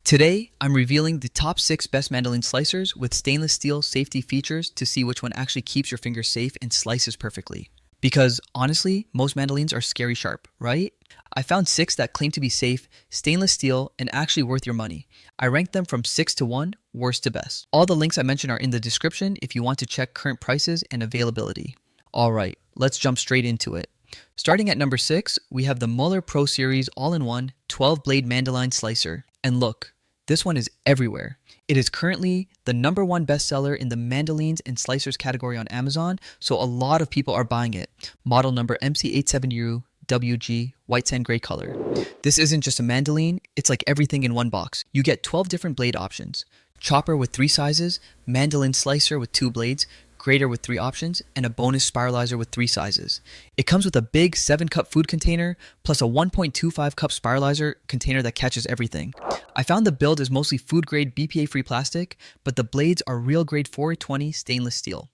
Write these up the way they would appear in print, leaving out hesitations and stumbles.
Today, I'm revealing the top 6 best mandoline slicers with stainless steel safety features to see which one actually keeps your fingers safe and slices perfectly. Because honestly, most mandolines are scary sharp, right? I found 6 that claim to be safe, stainless steel, and actually worth your money. I ranked them from 6 to 1, worst to best. All the links I mentioned are in the description if you want to check current prices and availability. Alright, let's jump straight into it. Starting at number 6, we have the Muller Pro Series all-in-one 12-blade mandoline slicer. And look, this one is everywhere. It is currently the #1 bestseller in the mandolines and slicers category on Amazon, so a lot of people are buying it. Model number MC870WG, white sand gray color. This isn't just a mandoline, it's like everything in one box. You get 12 different blade options. Chopper with 3 sizes, mandolin slicer with 2 blades, grater with 3 options, and a bonus spiralizer with 3 sizes. It comes with a big 7-cup food container, plus a 1.25-cup spiralizer container that catches everything. I found the build is mostly food-grade BPA-free plastic, but the blades are real-grade 420 stainless steel.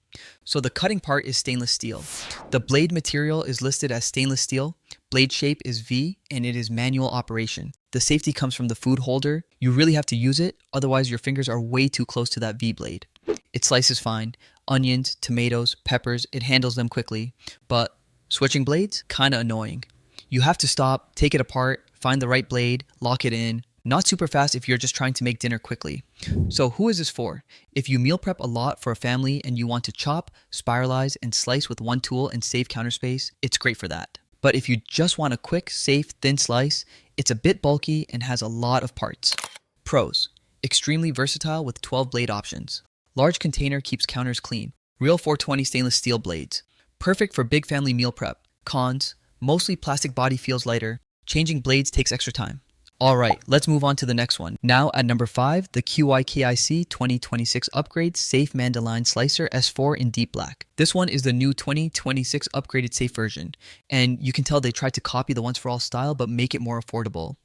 So the cutting part is stainless steel. The blade material is listed as stainless steel, blade shape is V, and it is manual operation. The safety comes from the food holder. You really have to use it, otherwise your fingers are way too close to that V blade. It slices fine. Onions, tomatoes, peppers, it handles them quickly. But switching blades, kinda annoying. You have to stop, take it apart, find the right blade, lock it in. Not super fast if you're just trying to make dinner quickly. So who is this for? If you meal prep a lot for a family and you want to chop, spiralize, and slice with one tool and save counter space, it's great for that. But if you just want a quick, safe, thin slice, it's a bit bulky and has a lot of parts. Pros: extremely versatile with 12 blade options. Large container keeps counters clean. Real 420 stainless steel blades. Perfect for big family meal prep. Cons: mostly plastic body feels lighter. Changing blades takes extra time. Alright, let's move on to the next one. Now at number 5, the QIKIC 2026 Upgrade Safe Mandoline Slicer S4 in deep black. This one is the new 2026 upgraded safe version, and you can tell they tried to copy the Once For All style but make it more affordable.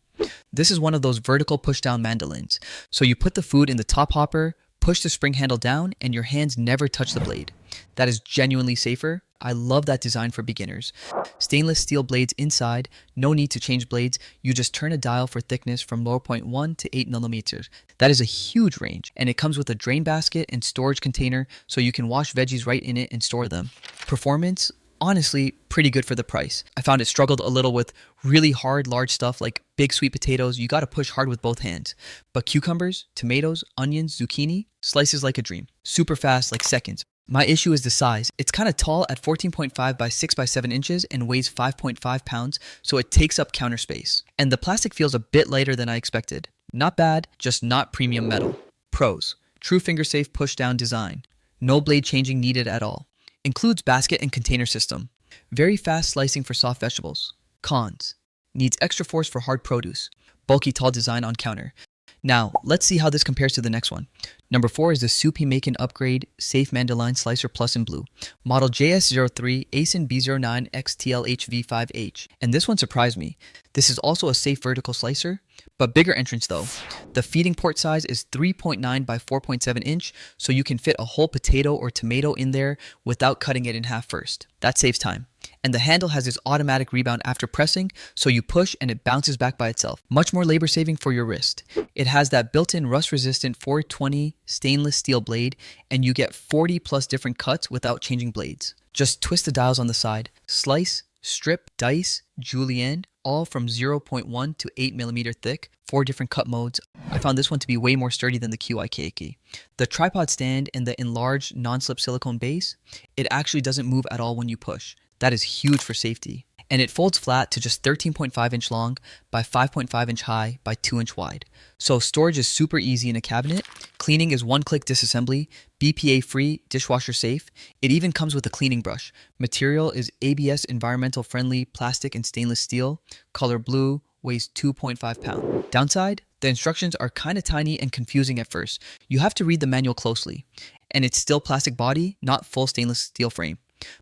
This is one of those vertical push-down mandolins. So you put the food in the top hopper, push the spring handle down, and your hands never touch the blade. That is genuinely safer. I love that design for beginners. Stainless steel blades inside, no need to change blades. You just turn a dial for thickness from 0.1 to 8 millimeters. That is a huge range, and it comes with a drain basket and storage container so you can wash veggies right in it and store them. Performance? Honestly, pretty good for the price. I found it struggled a little with really hard, large stuff like big sweet potatoes. You gotta push hard with both hands. But cucumbers, tomatoes, onions, zucchini, slices like a dream. Super fast, like seconds. My issue is the size. It's kind of tall at 14.5 by 6 by 7 inches and weighs 5.5 pounds, so it takes up counter space. And the plastic feels a bit lighter than I expected. Not bad, just not premium metal. Pros: true finger safe push down design. No blade changing needed at all. Includes basket and container system. Very fast slicing for soft vegetables. Cons: needs extra force for hard produce. Bulky tall design on counter. Now, let's see how this compares to the next one. Number 4 is the Soupy Macon Upgrade Safe Mandoline Slicer Plus in blue. Model JS03 ASIN B09 XTLHV5H. And this one surprised me. This is also a safe vertical slicer, but bigger entrance though. The feeding port size is 3.9 by 4.7 inch, so you can fit a whole potato or tomato in there without cutting it in half first. That saves time. And the handle has this automatic rebound after pressing, so you push and it bounces back by itself. Much more labor saving for your wrist. It has that built-in rust-resistant 420 stainless steel blade, and you get 40 plus different cuts without changing blades. Just twist the dials on the side. Slice, strip, dice, julienne, all from 0.1 to 8 millimeter thick, 4 different cut modes. I found this one to be way more sturdy than the QIKK. The tripod stand and the enlarged non-slip silicone base, it actually doesn't move at all when you push. That is huge for safety. And it folds flat to just 13.5 inch long by 5.5 inch high by 2 inch wide. So storage is super easy in a cabinet. Cleaning is one-click disassembly, BPA free, dishwasher safe. It even comes with a cleaning brush. Material is ABS environmental friendly plastic and stainless steel. Color blue, weighs 2.5 pounds. Downside? The instructions are kinda tiny and confusing at first. You have to read the manual closely. And it's still plastic body, not full stainless steel frame.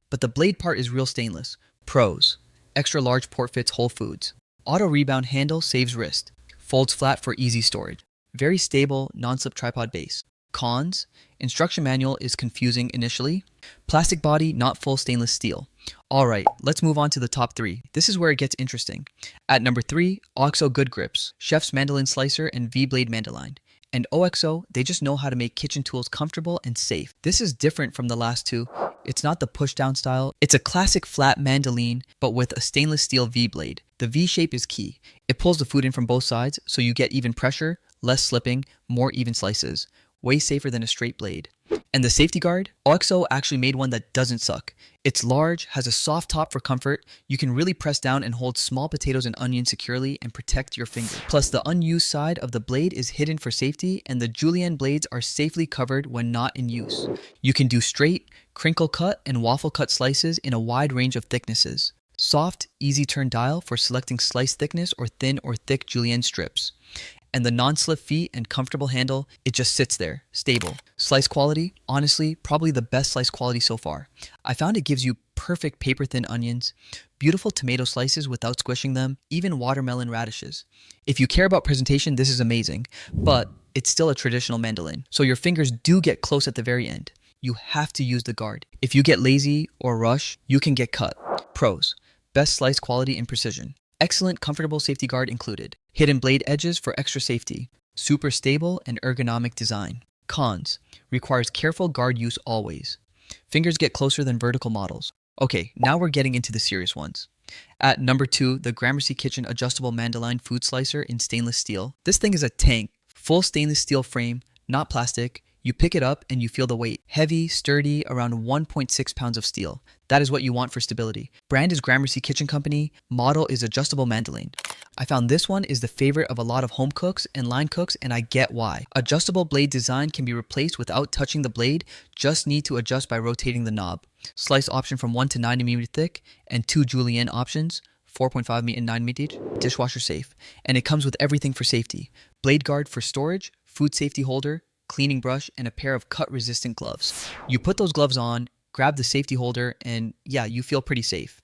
But the blade part is real stainless. Pros: extra large port fits Whole Foods. Auto rebound handle saves wrist. Folds flat for easy storage. Very stable, non-slip tripod base. Cons: instruction manual is confusing initially. Plastic body, not full stainless steel. Alright, let's move on to the top 3. This is where it gets interesting. At number 3, OXO Good Grips, Chef's Mandoline Slicer and V-Blade Mandoline. And OXO, they just know how to make kitchen tools comfortable and safe. This is different from the last two. It's not the push-down style. It's a classic flat mandoline, but with a stainless steel V-blade. The V shape is key. It pulls the food in from both sides, so you get even pressure, less slipping, more even slices. Way safer than a straight blade. And the safety guard? OXO actually made one that doesn't suck. It's large, has a soft top for comfort. You can really press down and hold small potatoes and onions securely and protect your finger. Plus, the unused side of the blade is hidden for safety, and the julienne blades are safely covered when not in use. You can do straight, crinkle cut, and waffle cut slices in a wide range of thicknesses. Soft, easy turn dial for selecting slice thickness or thin or thick julienne strips. And the non-slip feet and comfortable handle, it just sits there, stable. Slice quality, honestly, probably the best slice quality so far. I found it gives you perfect paper-thin onions, beautiful tomato slices without squishing them, even watermelon radishes. If you care about presentation, this is amazing, but it's still a traditional mandolin, so your fingers do get close at the very end. You have to use the guard. If you get lazy or rush, you can get cut. Pros: best slice quality and precision. Excellent comfortable safety guard included. Hidden blade edges for extra safety. Super stable and ergonomic design. Cons: requires careful guard use always. Fingers get closer than vertical models. Okay, now we're getting into the serious ones. At number 2, the Gramercy Kitchen Adjustable Mandoline Food Slicer in stainless steel. This thing is a tank. Full stainless steel frame, not plastic. You pick it up and you feel the weight. Heavy, sturdy, around 1.6 pounds of steel. That is what you want for stability. Brand is Gramercy Kitchen Company. Model is adjustable mandoline. I found this one is the favorite of a lot of home cooks and line cooks, and I get why. Adjustable blade design can be replaced without touching the blade, just need to adjust by rotating the knob. Slice option from 1 to 9 mm thick, and 2 julienne options, 4.5 mm and 9 mm each, dishwasher safe. And it comes with everything for safety. Blade guard for storage, food safety holder, cleaning brush, and a pair of cut-resistant gloves. You put those gloves on, grab the safety holder, and yeah, you feel pretty safe.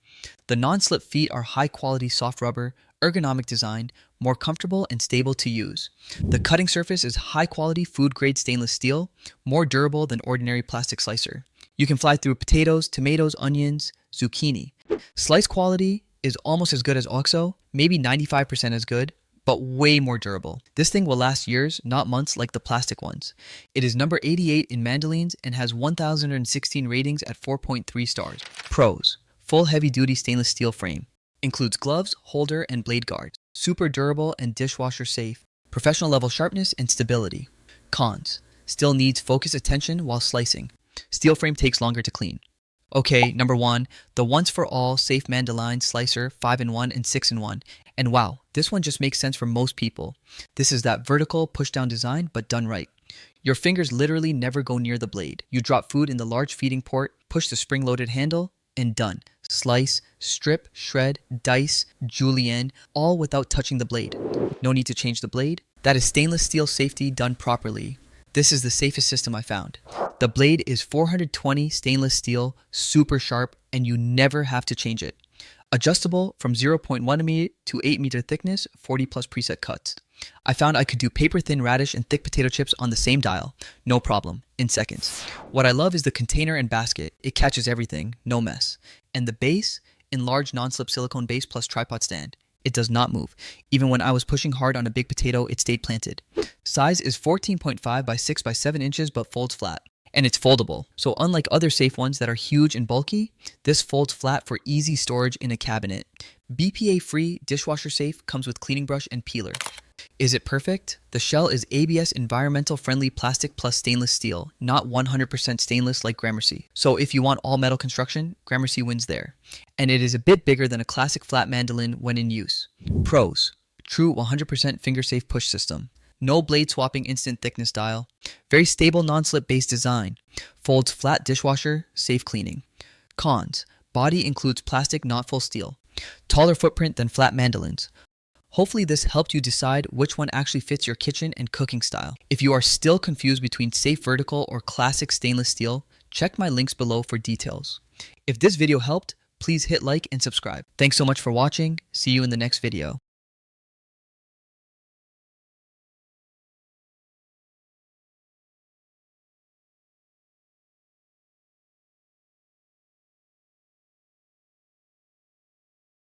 The non-slip feet are high-quality soft rubber, ergonomic design, more comfortable and stable to use. The cutting surface is high-quality food-grade stainless steel, more durable than ordinary plastic slicer. You can fly through potatoes, tomatoes, onions, zucchini. Slice quality is almost as good as OXO, maybe 95% as good, but way more durable. This thing will last years, not months like the plastic ones. It is number 88 in mandolines and has 1,016 ratings at 4.3 stars. Pros: full heavy-duty stainless steel frame. Includes gloves, holder, and blade guard. Super durable and dishwasher safe. Professional level sharpness and stability. Cons: still needs focused attention while slicing. Steel frame takes longer to clean. Okay, number 1, the once for all safe Mandoline Slicer 5-in-1 and 6-in-1. And wow, this one just makes sense for most people. This is that vertical push-down design, but done right. Your fingers literally never go near the blade. You drop food in the large feeding port, push the spring-loaded handle, and done. Slice, strip, shred, dice, julienne, all without touching the blade. No need to change the blade. That is stainless steel safety done properly. This is the safest system I found. The blade is 420 stainless steel, super sharp, and you never have to change it. Adjustable from 0.1 mm to 8 meter thickness, 40 plus preset cuts. I found I could do paper thin radish and thick potato chips on the same dial, no problem, in seconds. What I love is the container and basket. It catches everything, no mess. And the base, enlarged non-slip silicone base plus tripod stand. It does not move. Even when I was pushing hard on a big potato, it stayed planted. Size is 14.5 by 6 by 7 inches but folds flat. And it's foldable. So unlike other safe ones that are huge and bulky, this folds flat for easy storage in a cabinet. BPA-free, dishwasher safe, comes with cleaning brush and peeler. Is it perfect? The shell is ABS environmental friendly plastic plus stainless steel, not 100% stainless like Gramercy. So if you want all metal construction, Gramercy wins there. And it is a bit bigger than a classic flat mandolin when in use. Pros: true 100% finger safe push system. No blade swapping instant thickness dial. Very stable non-slip base design. Folds flat dishwasher, safe cleaning. Cons: body includes plastic, not full steel. Taller footprint than flat mandolins. Hopefully this helped you decide which one actually fits your kitchen and cooking style. If you are still confused between safe vertical or classic stainless steel, check my links below for details. If this video helped, please hit like and subscribe. Thanks so much for watching. See you in the next video.